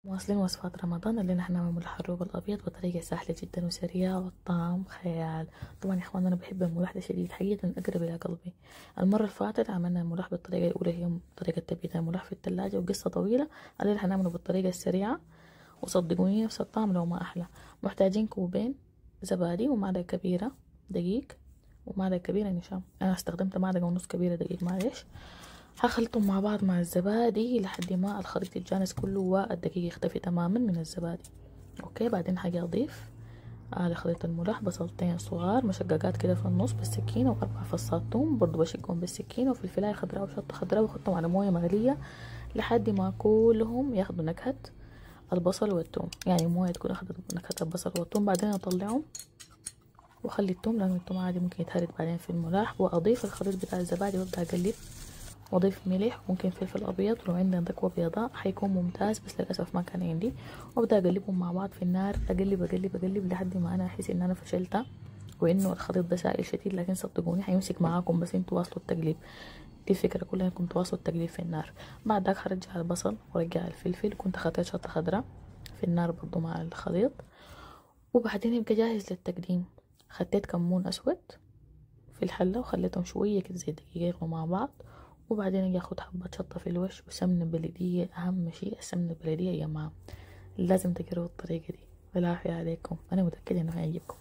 واصلين وصفات رمضان اللي نحن نعمل ملح الروب الابيض بطريقه سهله جدا وسريعه والطعم خيال. طبعا يا اخوان انا بحب الملح ده شديد حقيقه، اقرب الى قلبي. المره اللي فاتت عملنا الملح بالطريقه الاولى، هي طريقه تبييت الملح في الثلاجه، وقصه طويله. اللي حنعمله بالطريقه السريعه، وصدقوني نفس الطعم لو ما احلى. محتاجين كوبين زبادي ومعلقه كبيره دقيق ومعلقه كبيره نشام. انا استخدمت معلقه ونص كبيره دقيق، معلش. هخلطهم مع بعض مع الزبادي لحد ما الخليط يتجانس كله والدقيق يختفي تماما من الزبادي. اوكي، بعدين هاجي اضيف لخليط الملح بصلتين صغار مشققات كده في النص بالسكينه، واربع فصات ثوم برضو بشقهم بالسكينه، وفلفلايه خضراء وشطه خضراء، واحطهم على مويه مغليه لحد ما كلهم ياخدوا نكهه البصل والثوم. يعني مويه تكون اخذت نكهه البصل والثوم. بعدين اطلعهم واخلي الثوم، لانه الثوم عادي ممكن يتهرد بعدين في الملح، واضيف الخليط بتاع الزبادي وابدا اقلب، واضيف ملح وممكن فلفل ابيض، ولو عندنا ذكوة بيضاء حيكون ممتاز، بس للاسف ما كان عندي. وابدا اقلبهم مع بعض في النار، اقلب اقلب اقلب لحد ما انا احس ان انا فشلت وانه الخليط ده سائل شديد. لكن صدقوني حيمسك معاكم، بس انتوا واصلوا التقليب. دي الفكره كلها، انكم تواصلوا التقليب في النار. بعد ذاك هرجع البصل وارجع الفلفل، كنت خطيت شطه خضراء في النار برضو مع الخليط. وبعدين يبقى جاهز للتقديم. خديت كمون اسود في الحله وخليتهم شويه كده زي دقيقه يغلوا مع بعض، وبعدين اجي اخد حبة شطة في الوش وسمنة بلدية. اهم شيء السمنة البلدية يا جماعة، لازم تجربوا الطريقة دي. بالعافية عليكم، انا متأكدة انه هيعجبكم.